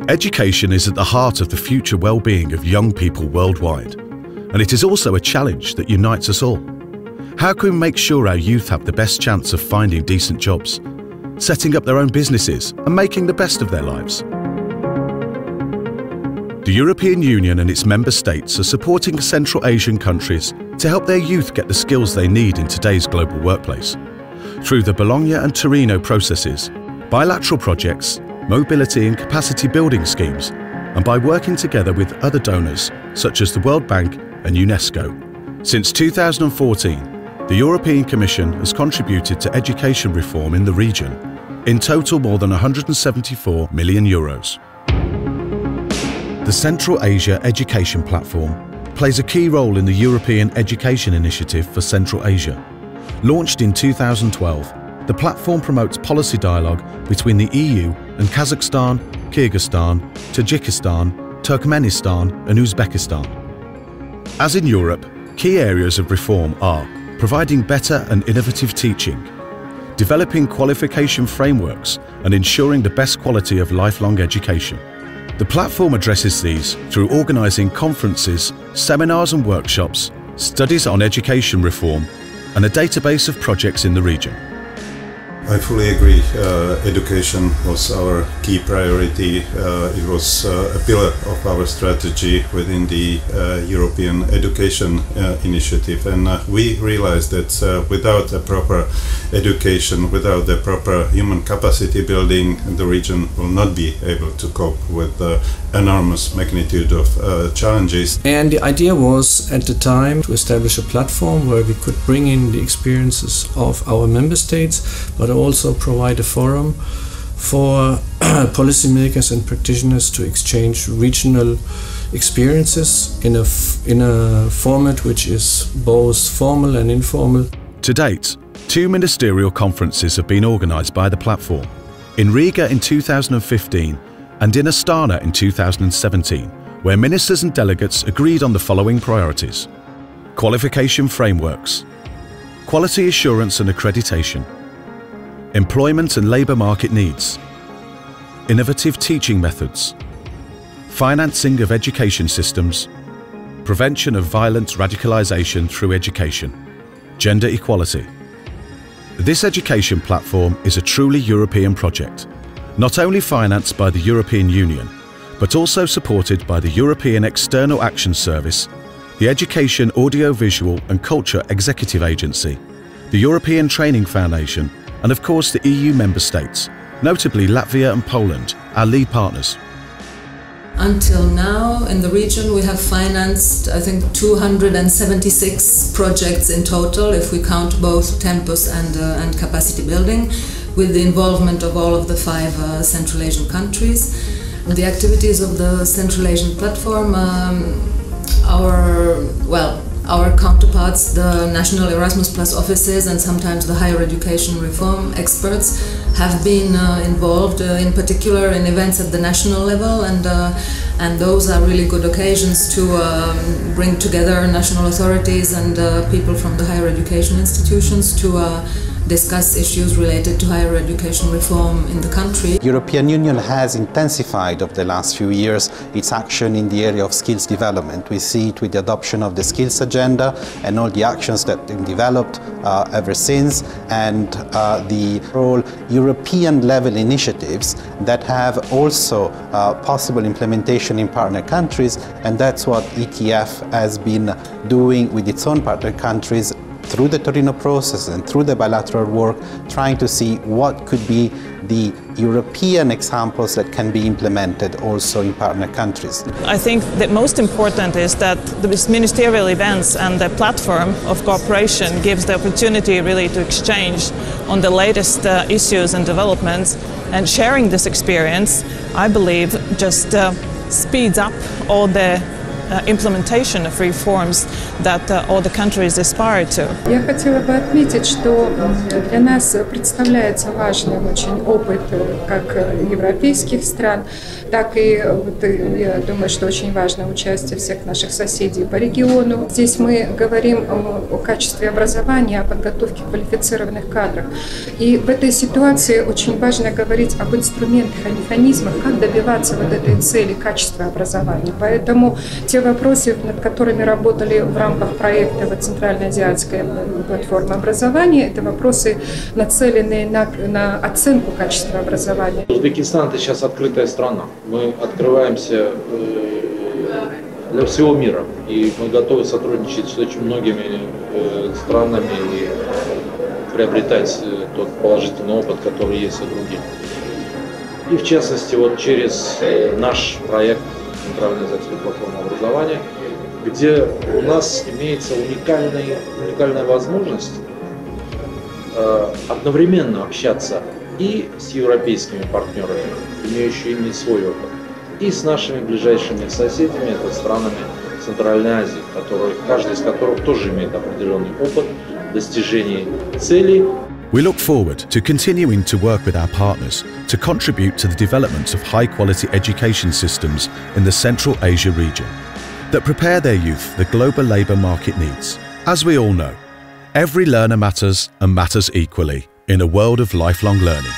Education is at the heart of the future well-being of young people worldwide, and it is also a challenge that unites us all. How can we make sure our youth have the best chance of finding decent jobs, setting up their own businesses and making the best of their lives? The European Union and its member states are supporting Central Asian countries to help their youth get the skills they need in today's global workplace. Through the Bologna and Torino processes, bilateral projects, mobility and capacity building schemes, and by working together with other donors such as the World Bank and UNESCO. Since 2014, the European Commission has contributed to education reform in the region, in total more than €174 million. The Central Asia Education Platform plays a key role in the European Education Initiative for Central Asia. Launched in 2012, the platform promotes policy dialogue between the EU and Kazakhstan, Kyrgyzstan, Tajikistan, Turkmenistan and Uzbekistan. As in Europe, key areas of reform are providing better and innovative teaching, developing qualification frameworks and ensuring the best quality of lifelong education. The platform addresses these through organising conferences, seminars and workshops, studies on education reform and a database of projects in the region. I fully agree. Education was our key priority. It was a pillar of our strategy within the European Education Initiative, and we realized that without a proper education, without the proper human capacity building, the region will not be able to cope with the enormous magnitude of challenges. And the idea was at the time to establish a platform where we could bring in the experiences of our member states, but also provide a forum for policymakers and practitioners to exchange regional experiences in a format which is both formal and informal. To date, 2 ministerial conferences have been organised by the platform, in Riga in 2015 and in Astana in 2017, where ministers and delegates agreed on the following priorities: qualification frameworks, quality assurance and accreditation, employment and labour market needs, innovative teaching methods, financing of education systems, prevention of violent radicalisation through education, gender equality. This education platform is a truly European project, not only financed by the European Union, but also supported by the European External Action Service, the Education, Audiovisual and Culture Executive Agency, the European Training Foundation, and of course the EU member states, notably Latvia and Poland, our lead partners. Until now, in the region, we have financed, I think, 276 projects in total, if we count both tempus and capacity building, with the involvement of all of the 5 Central Asian countries. The activities of the Central Asian platform, our counterparts, the national Erasmus Plus offices and sometimes the higher education reform experts, have been involved in particular in events at the national level, and those are really good occasions to bring together national authorities and people from the higher education institutions to discuss issues related to higher education reform in the country. The European Union has intensified over the last few years its action in the area of skills development. We see it with the adoption of the skills agenda and all the actions that have been developed ever since, and the whole European level initiatives that have also possible implementation in partner countries, and that's what ETF has been doing with its own partner countries through the Torino process and through the bilateral work, trying to see what could be the European examples that can be implemented also in partner countries. I think the most important is that these ministerial events and the platform of cooperation gives the opportunity really to exchange on the latest issues and developments, and sharing this experience, I believe, just speeds up all the implementation of reforms that all the countries aspire to. Я хотела бы отметить, что для нас представляется важным очень опыт как европейских стран, так и я думаю, что очень важно участие всех наших соседей по региону. Здесь мы говорим о качестве образования, о подготовке квалифицированных кадров. И в этой ситуации очень важно говорить об инструментах, о механизмах, как добиваться вот этой цели качества образования. Поэтому те вопросы, над которыми работали в рамках проекта Центральноазиатская платформа образования, это вопросы, нацеленные на оценку качества образования. Узбекистан – это сейчас открытая страна. Мы открываемся для всего мира, и мы готовы сотрудничать с очень многими странами и приобретать тот положительный опыт, который есть у других. И в частности, вот через наш проект Центральноазиатской платформы образования, где у нас имеется уникальная возможность одновременно общаться и с европейскими партнерами, имеющими свой опыт, и с нашими ближайшими соседями, это странами Центральной Азии, каждый из которых тоже имеет определенный опыт достижения целей. We look forward to continuing to work with our partners to contribute to the development of high-quality education systems in the Central Asia region that prepare their youth for the global labour market needs. As we all know, every learner matters and matters equally in a world of lifelong learning.